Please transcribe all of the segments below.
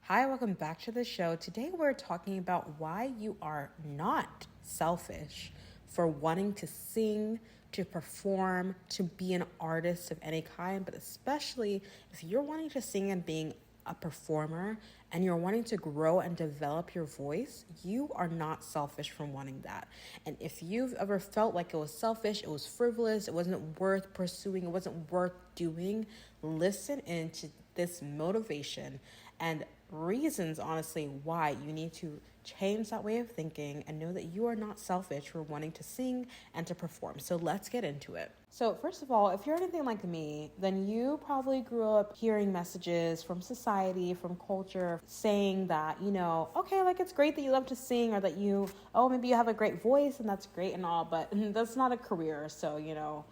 Hi, welcome back to the show. Today we're talking about why you are not selfish for wanting to sing, to perform, to be an artist of any kind, but especially if you're wanting to sing and being a performer and you're wanting to grow and develop your voice, you are not selfish from wanting that. And if you've ever felt like it was selfish, it was frivolous, it wasn't worth pursuing, it wasn't worth doing, listen into this motivation and reasons, honestly, why you need to change that way of thinking and know that you are not selfish for wanting to sing and to perform. So let's get into it. So first of all, if you're anything like me, then you probably grew up hearing messages from society, from culture, saying that, okay, like it's great that you love to sing, or that maybe you have a great voice and that's great and all, but that's not a career. So,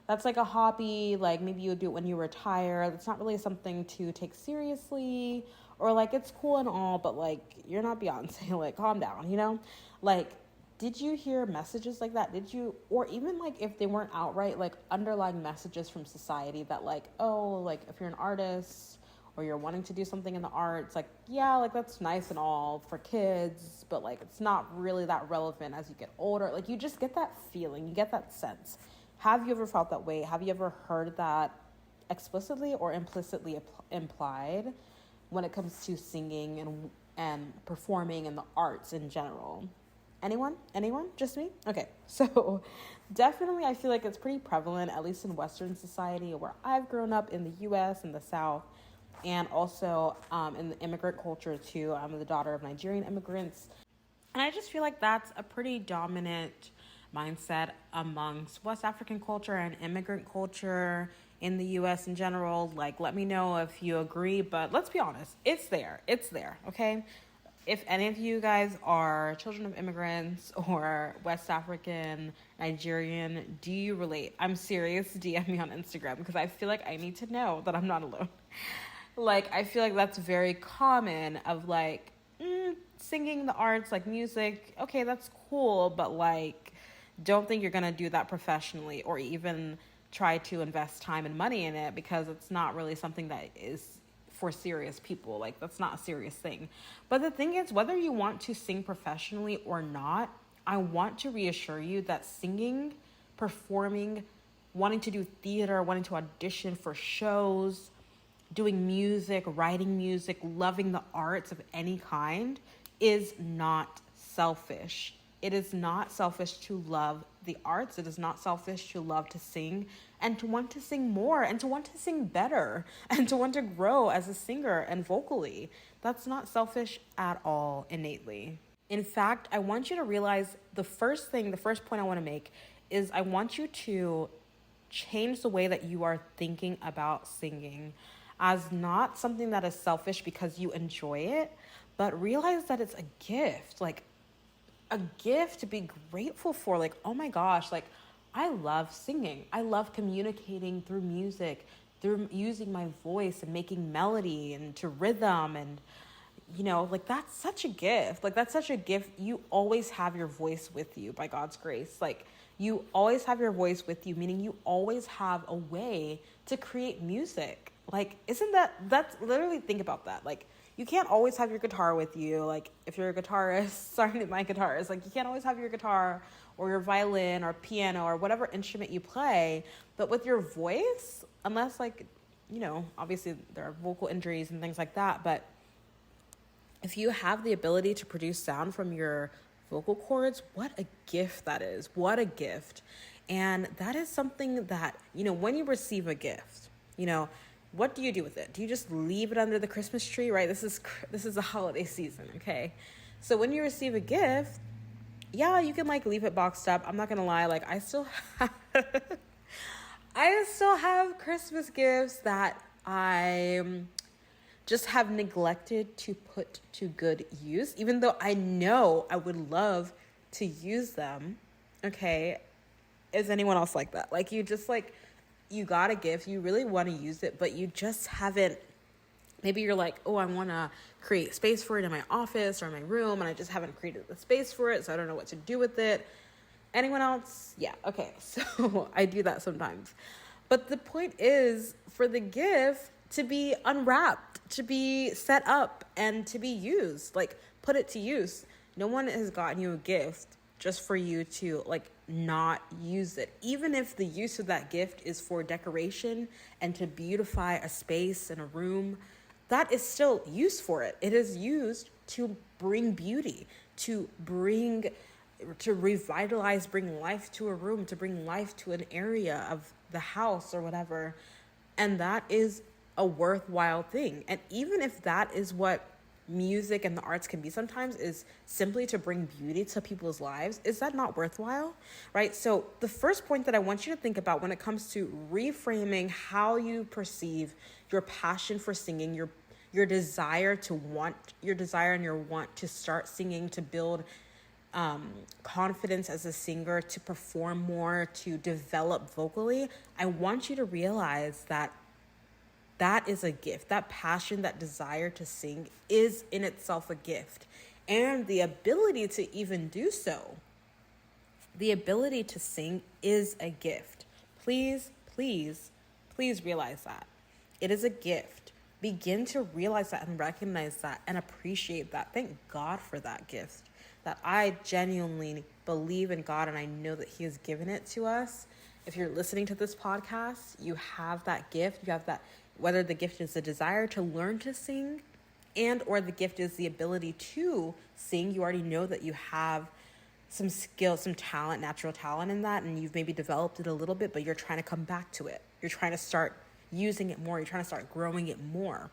that's like a hobby, like maybe you'll do it when you retire. That's not really something to take seriously, or like it's cool and all, but like you're not Beyonce, like calm down, Like, did you hear messages like that? Or even like if they weren't outright, like underlying messages from society that like, oh, like if you're an artist or you're wanting to do something in the arts, like, yeah, like that's nice and all for kids, but like it's not really that relevant as you get older. Like you just get that feeling, you get that sense. Have you ever felt that way? Have you ever heard that explicitly or implicitly implied when it comes to singing and performing and the arts in general? Anyone? Just me? Okay. So definitely I feel like it's pretty prevalent, at least in Western society where I've grown up in the US and the South, and also in the immigrant culture too. I'm the daughter of Nigerian immigrants. And I just feel like that's a pretty dominant mindset amongst West African culture and immigrant culture in the US in general. Like, let me know if you agree, but let's be honest, it's there, okay? If any of you guys are children of immigrants or West African, Nigerian, do you relate? I'm serious, DM me on Instagram because I feel like I need to know that I'm not alone. Like, I feel like that's very common of like, singing, the arts, like music, okay, that's cool, but like don't think you're gonna do that professionally or even try to invest time and money in it, because it's not really something that is for serious people. Like that's not a serious thing. But the thing is, whether you want to sing professionally or not, I want to reassure you that singing, performing, wanting to do theater, wanting to audition for shows, doing music, writing music, loving the arts of any kind is not selfish. It is not selfish to love the arts. It is not selfish to love to sing and to want to sing more and to want to sing better and to want to grow as a singer and vocally. That's not selfish at all innately. In fact, I want you to realize the first point I want to make is I want you to change the way that you are thinking about singing as not something that is selfish because you enjoy it, but realize that it's a gift, like a gift to be grateful for. Like, oh my gosh, like I love singing. I love communicating through music, through using my voice and making melody and to rhythm. And, like that's such a gift. Like that's such a gift. You always have your voice with you by God's grace. Like you always have your voice with you, meaning you always have a way to create music. Like, that's literally, think about that. Like, you can't always have your guitar with you. Like, if you're a guitarist, sorry, my guitarist, like, you can't always have your guitar or your violin or piano or whatever instrument you play. But with your voice, unless, like, obviously there are vocal injuries and things like that. But if you have the ability to produce sound from your vocal cords, what a gift that is. What a gift. And that is something that, when you receive a gift, what do you do with it? Do you just leave it under the Christmas tree, right? This is the holiday season, okay? So when you receive a gift, yeah, you can like leave it boxed up. I'm not gonna lie, like I still have Christmas gifts that I just have neglected to put to good use, even though I know I would love to use them. Okay, is anyone else like that? Like you got a gift, you really want to use it, but you just haven't. Maybe you're like, oh, I want to create space for it in my office or in my room, and I just haven't created the space for it, so I don't know what to do with it. Anyone else? Yeah, okay. So I do that sometimes. But the point is, for the gift, to be unwrapped, to be set up, and to be used. Like, put it to use. No one has gotten you a gift just for you to like not use it. Even if the use of that gift is for decoration and to beautify a space and a room, that is still use for it. It is used to bring beauty, to revitalize, bring life to a room, to bring life to an area of the house or whatever. And that is a worthwhile thing. And even if that is what music and the arts can be sometimes, is simply to bring beauty to people's lives, is that not worthwhile? Right? So the first point that I want you to think about when it comes to reframing how you perceive your passion for singing, your desire and your want to start singing, to build confidence as a singer, to perform more, to develop vocally, I want you to realize that is a gift. That passion, that desire to sing is in itself a gift. And the ability to even do so, the ability to sing is a gift. Please, please, please realize that. It is a gift. Begin to realize that and recognize that and appreciate that. Thank God for that gift. That I genuinely believe in God and I know that He has given it to us. If you're listening to this podcast, you have that gift. You have that, whether the gift is the desire to learn to sing and or the gift is the ability to sing. You already know that you have some skill, some talent, natural talent in that, and you've maybe developed it a little bit, but you're trying to come back to it. You're trying to start using it more. You're trying to start growing it more.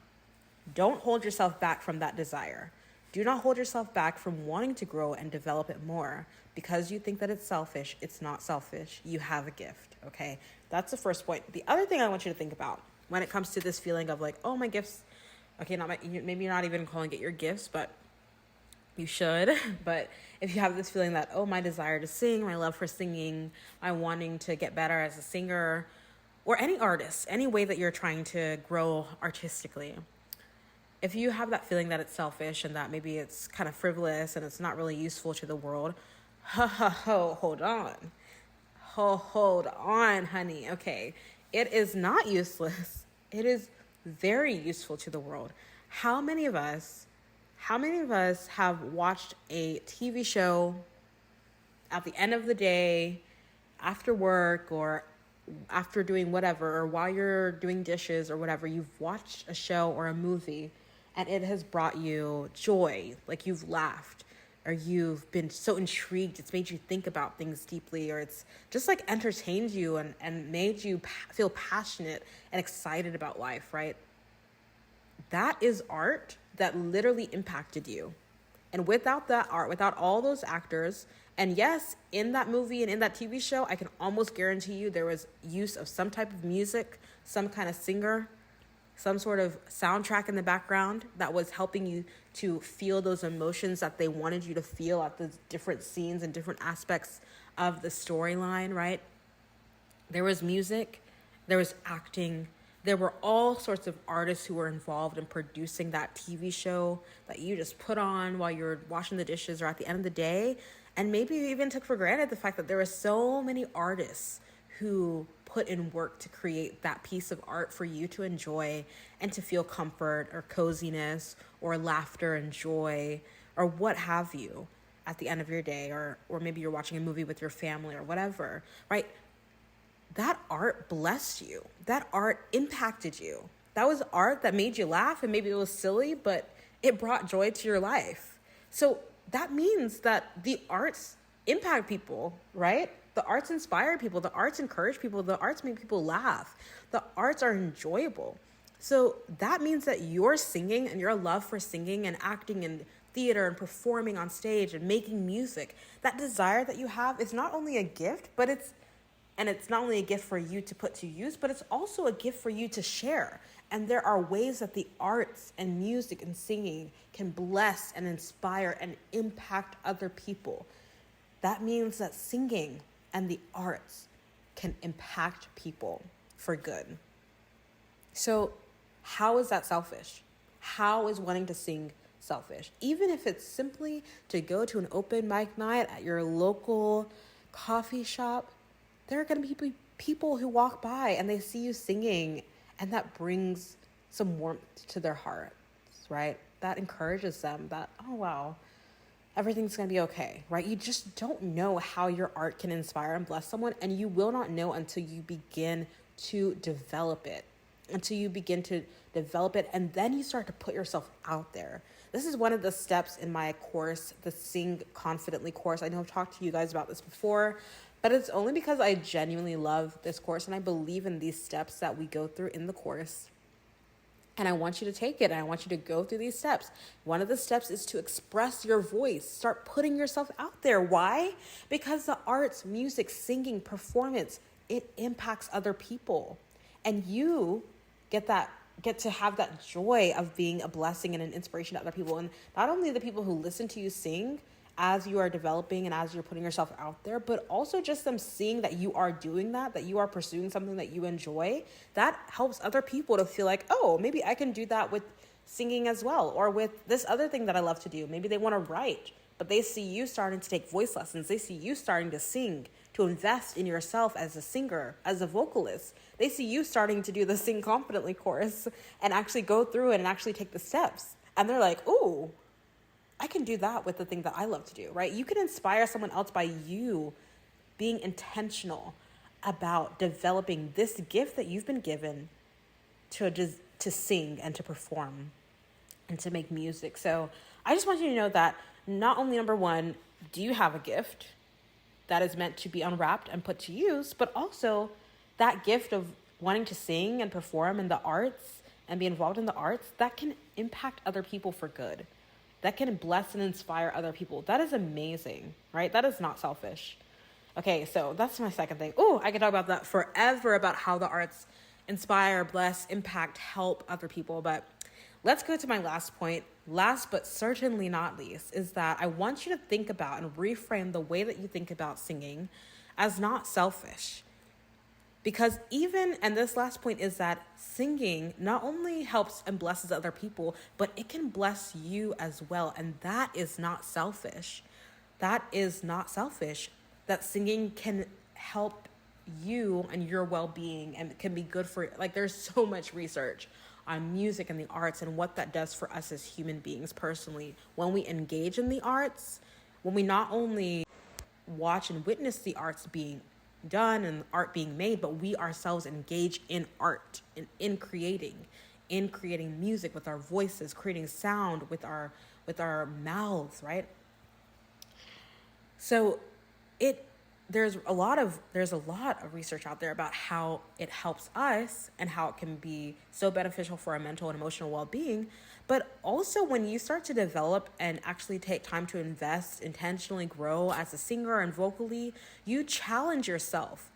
Don't hold yourself back from that desire. Do not hold yourself back from wanting to grow and develop it more. Because you think that it's selfish, it's not selfish. You have a gift, okay? That's the first point. The other thing I want you to think about when it comes to this feeling of like, oh, my gifts, okay, maybe you're not even calling it your gifts, but you should. But if you have this feeling that, oh, my desire to sing, my love for singing, my wanting to get better as a singer, or any artist, any way that you're trying to grow artistically, if you have that feeling that it's selfish and that maybe it's kind of frivolous and it's not really useful to the world, hold on, honey. Okay, it is not useless. It is very useful to the world. How many of us have watched a TV show at the end of the day, after work or after doing whatever, or while you're doing dishes or whatever, you've watched a show or a movie and it has brought you joy, like you've laughed or you've been so intrigued, it's made you think about things deeply, or it's just like entertained you and made you feel passionate and excited about life, right? That is art that literally impacted you. And without that art, without all those actors, and yes, in that movie and in that TV show, I can almost guarantee you there was use of some type of music, some kind of singer, some sort of soundtrack in the background that was helping you to feel those emotions that they wanted you to feel at the different scenes and different aspects of the storyline, right? There was music, there was acting, there were all sorts of artists who were involved in producing that TV show that you just put on while you're washing the dishes or at the end of the day. And maybe you even took for granted the fact that there were so many artists who put in work to create that piece of art for you to enjoy and to feel comfort or coziness or laughter and joy or what have you at the end of your day, or maybe you're watching a movie with your family or whatever, right? That art blessed you. That art impacted you. That was art that made you laugh, and maybe it was silly, but it brought joy to your life. So that means that the arts impact people, right? The arts inspire people. The arts encourage people. The arts make people laugh. The arts are enjoyable. So that means that your singing and your love for singing and acting and theater and performing on stage and making music, that desire that you have is not only a gift, but it's not only a gift for you to put to use, but it's also a gift for you to share. And there are ways that the arts and music and singing can bless and inspire and impact other people. That means that singing and the arts can impact people for good. So how is that selfish? How is wanting to sing selfish? Even if it's simply to go to an open mic night at your local coffee shop, there are going to be people who walk by and they see you singing, and that brings some warmth to their hearts, right? That encourages them that, oh, wow, everything's going to be okay, right? You just don't know how your art can inspire and bless someone, and you will not know until you begin to develop it, and then you start to put yourself out there. This is one of the steps in my course, the Sing Confidently course. I know I've talked to you guys about this before, but it's only because I genuinely love this course and I believe in these steps that we go through in the course. And I want you to take it and I want you to go through these steps. One of the steps is to express your voice. Start putting yourself out there. Why? Because the arts, music, singing, performance, it impacts other people. And you get to have that joy of being a blessing and an inspiration to other people. And not only the people who listen to you sing as you are developing and as you're putting yourself out there, but also just them seeing that you are doing that you are pursuing something that you enjoy. That helps other people to feel like, oh, maybe I can do that with singing as well, or with this other thing that I love to do. Maybe they want to write, but they see you starting to take voice lessons. They see you starting to sing, to invest in yourself as a singer, as a vocalist. They see you starting to do the Sing Confidently course and actually go through it and actually take the steps. And they're like, ooh, I can do that with the thing that I love to do, right? You can inspire someone else by you being intentional about developing this gift that you've been given to sing and to perform and to make music. So I just want you to know that not only, number one, do you have a gift that is meant to be unwrapped and put to use, but also that gift of wanting to sing and perform in the arts and be involved in the arts, that can impact other people for good. That can bless and inspire other people. That is amazing, right? That is not selfish. Okay, so that's my second thing. Oh, I could talk about that forever, about how the arts inspire, bless, impact, help other people. But let's go to my last point. Last but certainly not least is that I want you to think about and reframe the way that you think about singing as not selfish. Because and this last point is that singing not only helps and blesses other people, but it can bless you as well. And that is not selfish. That is not selfish. That singing can help you and your well-being and can be good for, like, there's so much research on music and the arts and what that does for us as human beings personally. When we engage in the arts, when we not only watch and witness the arts being done and art being made, but we ourselves engage in art and in creating music with our voices, creating sound with our mouths, right? So there's a lot of research out there about how it helps us and how it can be so beneficial for our mental and emotional well-being. But also when you start to develop and actually take time to invest, intentionally grow as a singer and vocally, you challenge yourself.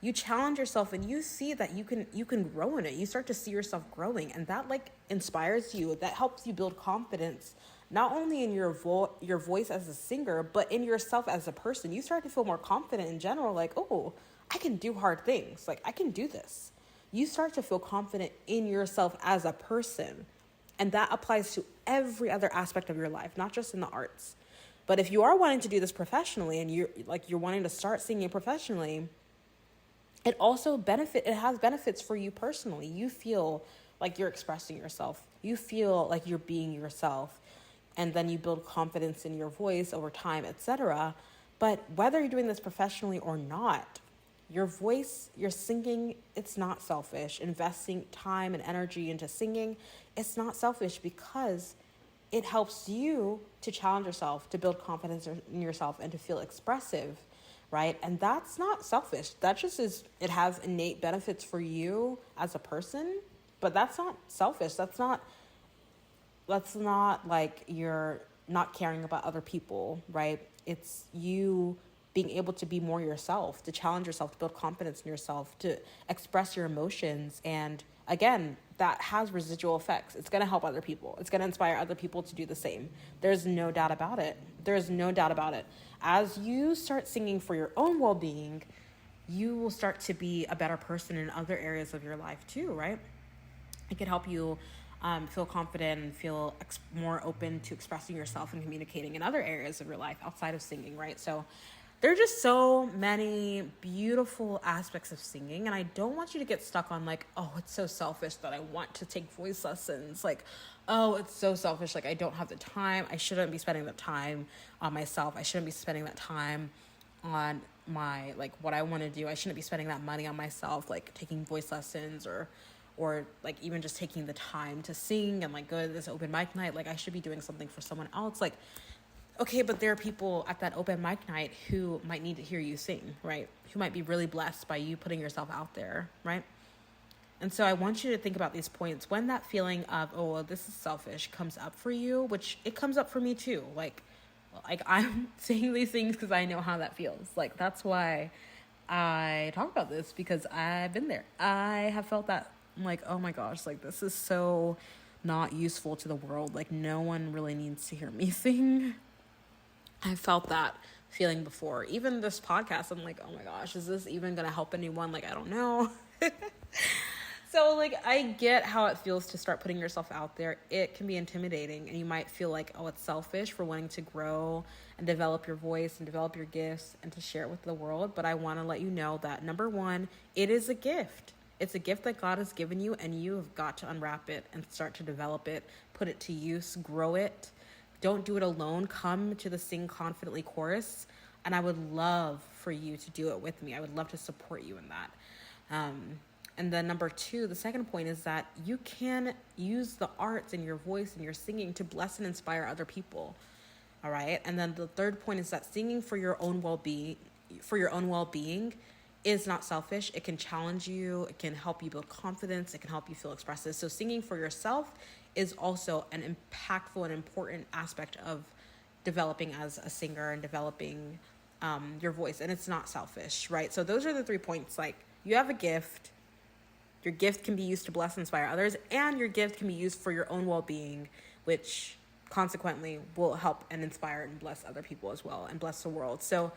And you see that you can grow in it. You start to see yourself growing, and that inspires you. That helps you build confidence, not only in your voice as a singer, but in yourself as a person. You start to feel more confident in general, like, oh, I can do hard things. Like, I can do this. You start to feel confident in yourself as a person. And that applies to every other aspect of your life, not just in the arts. But if you are wanting to do this professionally and you're wanting to start singing professionally, it has benefits for you personally. You feel like you're expressing yourself. You feel like you're being yourself. And then you build confidence in your voice over time, etc. But whether you're doing this professionally or not, your voice, your singing, it's not selfish. Investing time and energy into singing, it's not selfish because it helps you to challenge yourself, to build confidence in yourself, and to feel expressive, right? And that's not selfish. That just is, it has innate benefits for you as a person, but that's not selfish. That's not like you're not caring about other people, right? It's you being able to be more yourself, to challenge yourself, to build confidence in yourself, to express your emotions. And again, that has residual effects. It's going to help other people. It's going to inspire other people to do the same. There's no doubt about it. As you start singing for your own well-being, you will start to be a better person in other areas of your life too, right? It can help you feel confident and feel more open to expressing yourself and communicating in other areas of your life outside of singing, right? So There are just so many beautiful aspects of singing, and I don't want you to get stuck on like, oh, it's so selfish that I want to take voice lessons. Like, oh, it's so selfish. Like, I don't have the time. I shouldn't be spending that time on myself. I shouldn't be spending that time on my, like, what I want to do. I shouldn't be spending that money on myself, like taking voice lessons or like even just taking the time to sing and like go to this open mic night. Like, I should be doing something for someone else. Like, okay, but there are people at that open mic night who might need to hear you sing, right? Who might be really blessed by you putting yourself out there, right? And so I want you to think about these points when that feeling of, oh, well, this is selfish comes up for you, which it comes up for me too. Like I'm saying these things because I know how that feels. Like, that's why I talk about this, because I've been there. I have felt that. I'm like, oh my gosh, like this is so not useful to the world. Like, no one really needs to hear me sing. I felt that feeling before. Even this podcast, I'm like, oh my gosh, is this even going to help anyone? Like, I don't know. So, like, I get how it feels to start putting yourself out there. It can be intimidating, and you might feel like, oh, it's selfish for wanting to grow and develop your voice and develop your gifts and to share it with the world. But I want to let you know that, number one, it is a gift. It's a gift that God has given you, and you have got to unwrap it and start to develop it, put it to use, grow it. Don't do it alone. Come to the Sing Confidently chorus, and I would love for you to do it with me. I would love to support you in that. And then number two, the second point is that you can use the arts and your voice and your singing to bless and inspire other people. All right. And then the third point is that singing for your own well-being, is not selfish. It can challenge you. It can help you build confidence. It can help you feel expressive. So singing for yourself is also an impactful and important aspect of developing as a singer and developing your voice. And it's not selfish, right? So those are the 3 points. Like, you have a gift. Your gift can be used to bless and inspire others, and your gift can be used for your own well-being, which consequently will help and inspire and bless other people as well and bless the world. So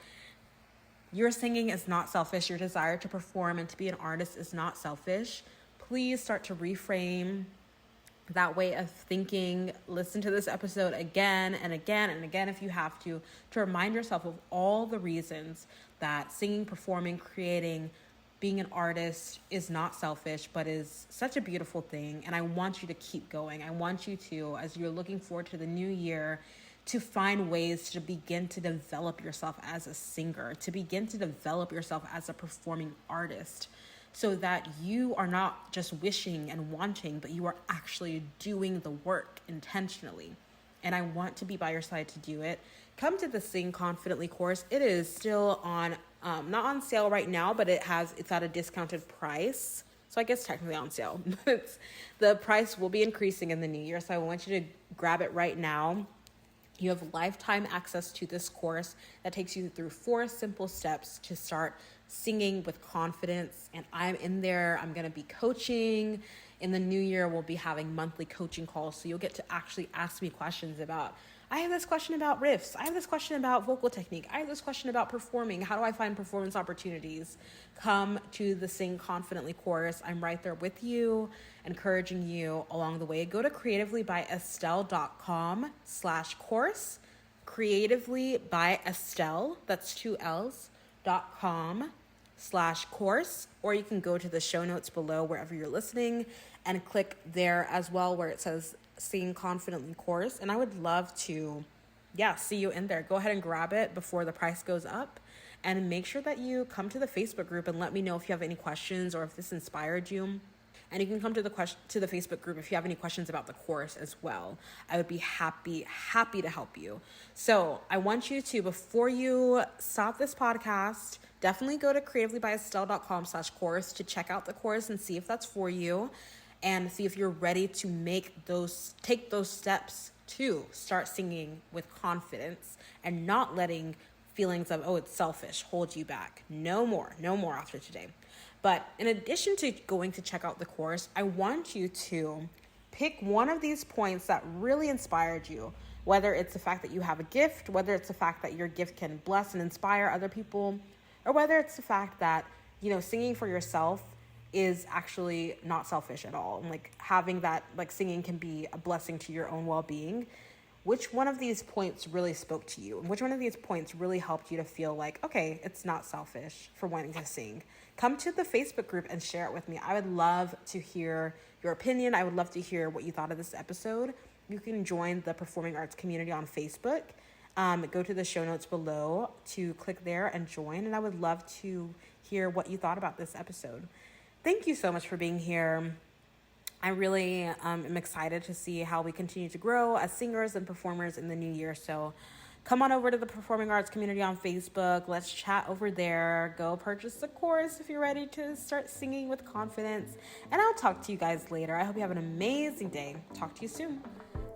your singing is not selfish. Your desire to perform and to be an artist is not selfish. Please start to reframe that way of thinking. Listen to this episode again and again and again if you have to remind yourself of all the reasons that singing, performing, creating, being an artist is not selfish, but is such a beautiful thing. And I want you to keep going. I want you to, as you're looking forward to the new year, to find ways to begin to develop yourself as a singer, to begin to develop yourself as a performing artist, so that you are not just wishing and wanting, but you are actually doing the work intentionally. And I want to be by your side to do it. Come to the Sing Confidently course. It is still on, not on sale right now, but it's at a discounted price. So I guess technically on sale. The price will be increasing in the new year. So I want you to grab it right now. You have lifetime access to this course that takes you through 4 simple steps to start singing with confidence. And I'm in there. I'm going to be coaching. In the new year, we'll be having monthly coaching calls. So you'll get to actually ask me questions about, I have this question about riffs. I have this question about vocal technique. I have this question about performing. How do I find performance opportunities? Come to the Sing Confidently course. I'm right there with you, encouraging you along the way. Go to creativelybyestelle.com/course. Creatively by Estelle, that's 2 L's, .com/course, or you can go to the show notes below wherever you're listening and click there as well where it says Sing Confidently course. And I would love to, see you in there. Go ahead and grab it before the price goes up, and make sure that you come to the Facebook group and let me know if you have any questions or if this inspired you. And you can come to the Facebook group if you have any questions about the course as well. I would be happy to help you. So I want you to, before you stop this podcast, definitely go to creativelybyestelle.com/course to check out the course and see if that's for you, and see if you're ready to take those steps to start singing with confidence and not letting feelings of, oh, it's selfish, hold you back. No more after today. But in addition to going to check out the course, I want you to pick one of these points that really inspired you, whether it's the fact that you have a gift, whether it's the fact that your gift can bless and inspire other people, or whether it's the fact that, singing for yourself is actually not selfish at all. And like having that, like singing can be a blessing to your own well-being. which one of these points really spoke to you, and which one of these points really helped you to feel like, okay, it's not selfish for wanting to sing. Come to the Facebook group and share it with me. I would love to hear your opinion. I would love to hear what you thought of this episode. You can join the performing arts community on Facebook. Go to the show notes below to click there and join. And I would love to hear what you thought about this episode. Thank you so much for being here. I really am excited to see how we continue to grow as singers and performers in the new year. So come on over to the Performing Arts community on Facebook. Let's chat over there. Go purchase the course if you're ready to start singing with confidence. And I'll talk to you guys later. I hope you have an amazing day. Talk to you soon.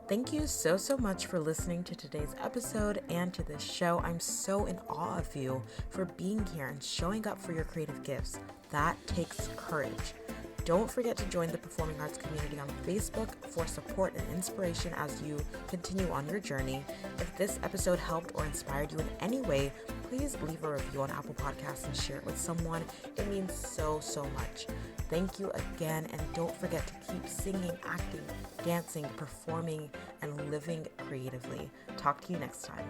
Thank you so much for listening to today's episode and to this show. I'm so in awe of you for being here and showing up for your creative gifts. That takes courage. Don't forget to join the Performing Arts community on Facebook for support and inspiration as you continue on your journey. If this episode helped or inspired you in any way, please leave a review on Apple Podcasts and share it with someone. It means so much. Thank you again, and don't forget to keep singing, acting, dancing, performing, and living creatively. Talk to you next time.